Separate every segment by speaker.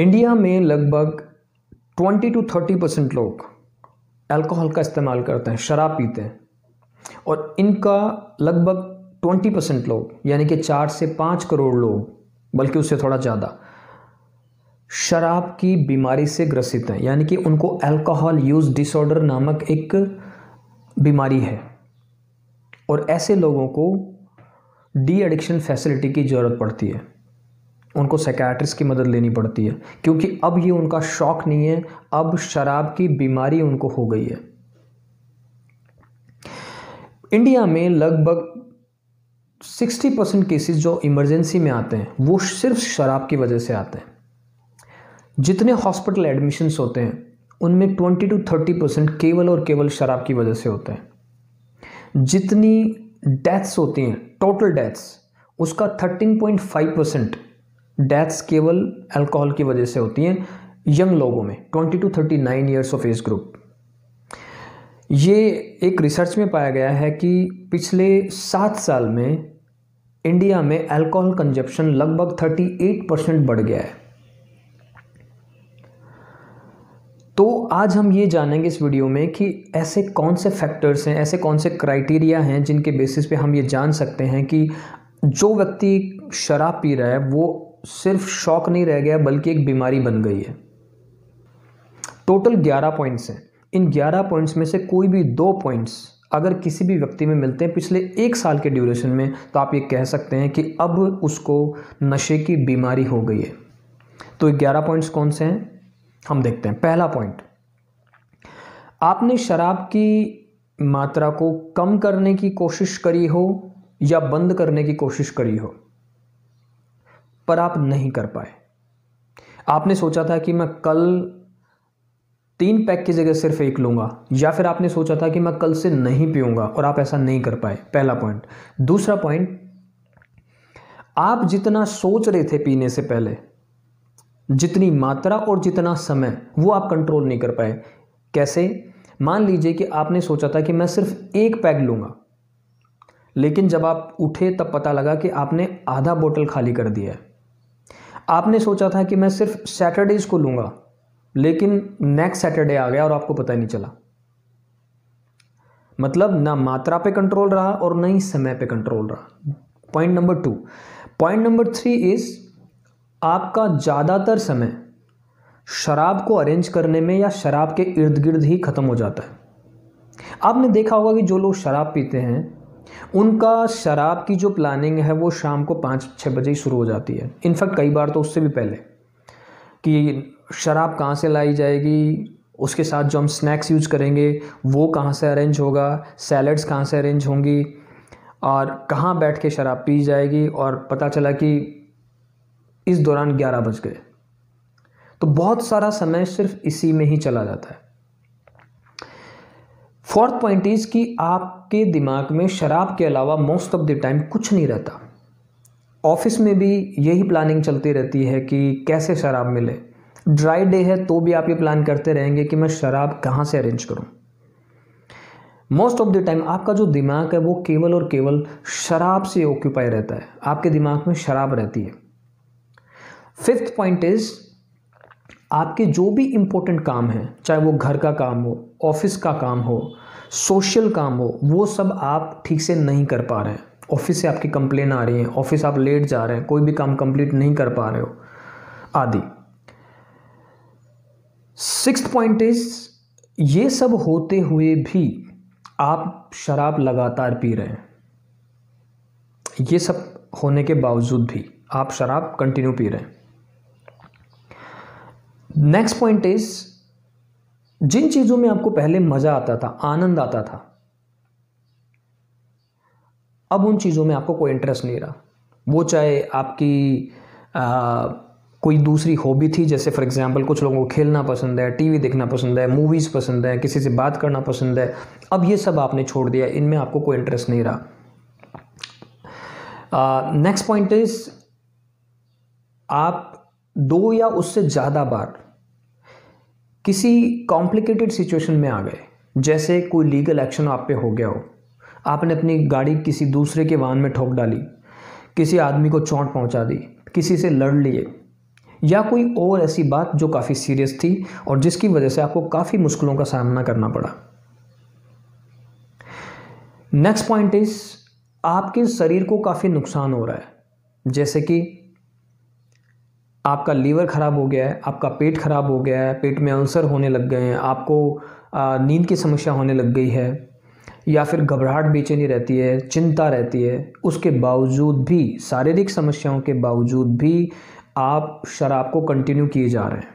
Speaker 1: India में लगभग 20 to 30% लोग अल्कोहल का इस्तेमाल करते हैं, शराब पीते हैं, और इनका लगभग 20% लोग यानी कि 4 से 5 करोड़ लोग, बल्कि उससे थोड़ा ज़्यादा, शराब की बीमारी से ग्रसित हैं, यानी कि उनको अल्कोहल यूज़ डिसऑर्डर नामक एक बीमारी है। और ऐसे लोगों को डी एडिक्शन फैसिलिटी की ज़रूरत पड़ती है, उनको साइकियाट्रिस्ट की मदद लेनी पड़ती है, क्योंकि अब ये उनका शौक नहीं है, अब शराब की बीमारी उनको हो गई है। इंडिया में लगभग 60% केसेस जो इमरजेंसी में आते हैं वो सिर्फ शराब की वजह से आते हैं। जितने हॉस्पिटल एडमिशन्स होते हैं उनमें 20 to 30% केवल और केवल शराब की वजह से होते हैं। जितनी डेथ्स होती हैं, टोटल डेथ्स, उसका 13.5% डेथ्स केवल अल्कोहल की वजह से होती हैं यंग लोगों में, 20 to 39 years of age group. ये एक रिसर्च में पाया गया है कि पिछले 7 साल में इंडिया में अल्कोहल कंजप्शन लगभग 38% बढ़ गया है। तो आज हम ये जानेंगे इस वीडियो में कि ऐसे कौन से फैक्टर्स हैं, ऐसे कौन से क्राइटेरिया हैं जिनके बेसिस पे हम ये जान सकते हैं कि जो व्यक्ति शराब पी रहा है वो सिर्फ शौक नहीं रह गया बल्कि एक बीमारी बन गई है। टोटल 11 पॉइंट्स हैं। इन 11 पॉइंट्स में से कोई भी 2 पॉइंट्स अगर किसी भी व्यक्ति में मिलते हैं पिछले 1 साल के ड्यूरेशन में, तो आप ये कह सकते हैं कि अब उसको नशे की बीमारी हो गई है। तो ये 11 पॉइंट्स कौन से हैं हम देखते हैं। पहला पॉइंट, आपने शराब की मात्रा को कम करने की कोशिश करी हो या बंद करने की कोशिश करी हो, पर आप नहीं कर पाए। आपने सोचा था कि मैं कल 3 पैक की जगह सिर्फ 1 लूंगा, या फिर आपने सोचा था कि मैं कल से नहीं पीऊंगा और आप ऐसा नहीं कर पाए। पहला पॉइंट। दूसरा पॉइंट, आप जितना सोच रहे थे पीने से पहले, जितनी मात्रा और जितना समय, वो आप कंट्रोल नहीं कर पाए। कैसे? मान लीजिए कि आपने सोचा था कि मैं सिर्फ 1 पैक लूंगा, लेकिन जब आप उठे तब पता लगा कि आपने आधा बोतल खाली कर दिया है। आपने सोचा था कि मैं सिर्फ सैटरडेज को लूंगा, लेकिन नेक्स्ट सैटरडे आ गया और आपको पता ही नहीं चला। मतलब ना मात्रा पे कंट्रोल रहा और ना ही समय पे कंट्रोल रहा। Point number 2। Point number 3 is, आपका ज़्यादातर समय शराब को अरेंज करने में या शराब के इर्द गिर्द ही ख़त्म हो जाता है। आपने देखा होगा कि जो लोग शराब पीते हैं उनका शराब की जो प्लानिंग है वो शाम को 5-6 बजे ही शुरू हो जाती है। इनफैक्ट कई बार तो उससे भी पहले, कि शराब कहाँ से लाई जाएगी, उसके साथ जो हम स्नैक्स यूज करेंगे वो कहाँ से अरेंज होगा, सैलड्स कहाँ से अरेंज होंगी, और कहाँ बैठ के शराब पी जाएगी, और पता चला कि इस दौरान 11 बज गए। तो बहुत सारा समय सिर्फ इसी में ही चला जाता है। 4th पॉइंट इज कि आपके दिमाग में शराब के अलावा मोस्ट ऑफ द टाइम कुछ नहीं रहता। ऑफिस में भी यही प्लानिंग चलती रहती है कि कैसे शराब मिले। ड्राई डे है तो भी आप ये प्लान करते रहेंगे कि मैं शराब कहाँ से अरेंज करूं। मोस्ट ऑफ द टाइम आपका जो दिमाग है वो केवल और केवल शराब से ऑक्यूपाई रहता है, आपके दिमाग में शराब रहती है। 5th पॉइंट इज, आपके जो भी इंपॉर्टेंट काम हैं, चाहे वो घर का काम हो, ऑफिस का काम हो, सोशल काम हो, वो सब आप ठीक से नहीं कर पा रहे हैं। ऑफिस से आपकी कंप्लेन आ रही है, ऑफिस आप लेट जा रहे हैं, कोई भी काम कंप्लीट नहीं कर पा रहे हो, आदि। 6th पॉइंट इज, ये सब होते हुए भी आप शराब लगातार पी रहे हैं। ये सब होने के बावजूद भी आप शराब कंटिन्यू पी रहे हैं। नेक्स्ट पॉइंट इज, जिन चीजों में आपको पहले मजा आता था, आनंद आता था, अब उन चीजों में आपको कोई इंटरेस्ट नहीं रहा। वो चाहे आपकी कोई दूसरी हॉबी थी, जैसे फॉर एग्जांपल कुछ लोगों को खेलना पसंद है, टीवी देखना पसंद है, मूवीज पसंद है, किसी से बात करना पसंद है, अब ये सब आपने छोड़ दिया, इनमें आपको कोई इंटरेस्ट नहीं रहा। नेक्स्ट पॉइंट इज, आप 2 या उससे ज़्यादा बार किसी कॉम्प्लिकेटेड सिचुएशन में आ गए, जैसे कोई लीगल एक्शन आप पे हो गया हो, आपने अपनी गाड़ी किसी दूसरे के वाहन में ठोक डाली, किसी आदमी को चोट पहुंचा दी, किसी से लड़ लिए, या कोई और ऐसी बात जो काफ़ी सीरियस थी और जिसकी वजह से आपको काफ़ी मुश्किलों का सामना करना पड़ा। नेक्स्ट पॉइंट इज आपके शरीर को काफ़ी नुकसान हो रहा है, जैसे कि आपका लीवर ख़राब हो गया है, आपका पेट ख़राब हो गया है, पेट में अल्सर होने लग गए हैं, आपको नींद की समस्या होने लग गई है, या फिर घबराहट बेचैनी रहती है, चिंता रहती है, उसके बावजूद भी, शारीरिक समस्याओं के बावजूद भी आप शराब को कंटिन्यू किए जा रहे हैं।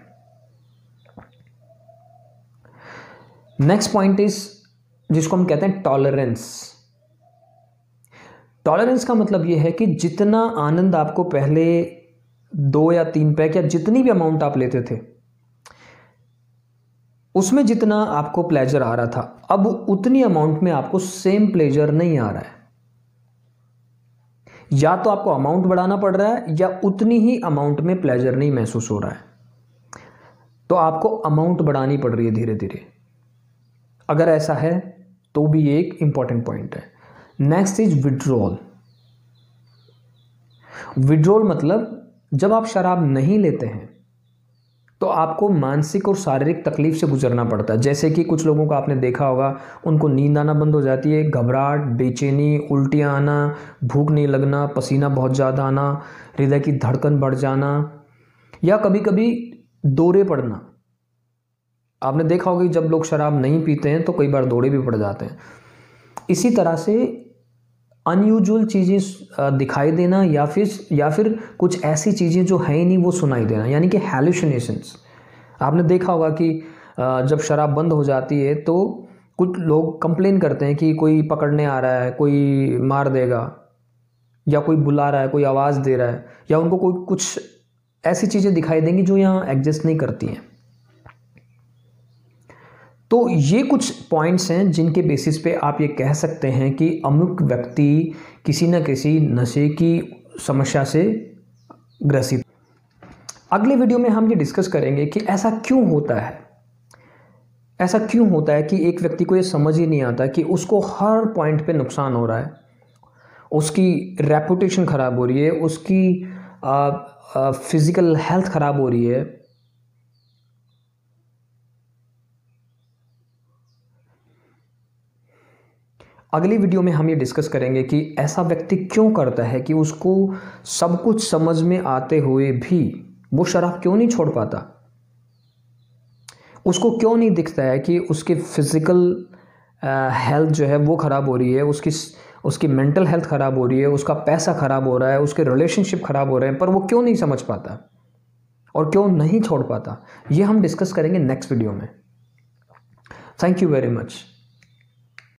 Speaker 1: नेक्स्ट पॉइंट इज जिसको हम कहते हैं टॉलरेंस। टॉलरेंस का मतलब यह है कि जितना आनंद आपको पहले 2 या 3 पैक या जितनी भी अमाउंट आप लेते थे उसमें जितना आपको प्लेजर आ रहा था, अब उतनी अमाउंट में आपको सेम प्लेजर नहीं आ रहा है। या तो आपको अमाउंट बढ़ाना पड़ रहा है या उतनी ही अमाउंट में प्लेजर नहीं महसूस हो रहा है, तो आपको अमाउंट बढ़ानी पड़ रही है धीरे धीरे। अगर ऐसा है तो भी एक इंपॉर्टेंट पॉइंट है। Next is withdrawal. विड्रॉल मतलब जब आप शराब नहीं लेते हैं तो आपको मानसिक और शारीरिक तकलीफ से गुजरना पड़ता है। जैसे कि कुछ लोगों को आपने देखा होगा, उनको नींद आना बंद हो जाती है, घबराहट, बेचैनी, उल्टियाँ आना, भूख नहीं लगना, पसीना बहुत ज़्यादा आना, हृदय की धड़कन बढ़ जाना, या कभी कभी दौरे पड़ना। आपने देखा होगा कि जब लोग शराब नहीं पीते हैं तो कई बार दौरे भी पड़ जाते हैं। इसी तरह से अनयूजुअल चीज़ें दिखाई देना या फिर कुछ ऐसी चीज़ें जो है ही नहीं वो सुनाई देना, यानी कि हैलुसिनेशंस। आपने देखा होगा कि जब शराब बंद हो जाती है तो कुछ लोग कंप्लेन करते हैं कि कोई पकड़ने आ रहा है, कोई मार देगा, या कोई बुला रहा है, कोई आवाज़ दे रहा है, या उनको कोई कुछ ऐसी चीज़ें दिखाई देंगी जो यहाँ एग्जिस्ट नहीं करती हैं। तो ये कुछ पॉइंट्स हैं जिनके बेसिस पे आप ये कह सकते हैं कि अमुक व्यक्ति किसी न किसी नशे की समस्या से ग्रसित। अगले वीडियो में हम ये डिस्कस करेंगे कि ऐसा क्यों होता है। ऐसा क्यों होता है कि एक व्यक्ति को ये समझ ही नहीं आता कि उसको हर पॉइंट पे नुकसान हो रहा है, उसकी रेपुटेशन ख़राब हो रही है, उसकी फिज़िकल हेल्थ ख़राब हो रही है। अगली वीडियो में हम ये डिस्कस करेंगे कि ऐसा व्यक्ति क्यों करता है कि उसको सब कुछ समझ में आते हुए भी वो शराब क्यों नहीं छोड़ पाता। उसको क्यों नहीं दिखता है कि उसके फिज़िकल हेल्थ जो है वो ख़राब हो रही है, उसकी मेंटल हेल्थ ख़राब हो रही है, उसका पैसा ख़राब हो रहा है, उसके रिलेशनशिप ख़राब हो रहे हैं, पर वो क्यों नहीं समझ पाता और क्यों नहीं छोड़ पाता। ये हम डिस्कस करेंगे नेक्स्ट वीडियो में। Thank you very much.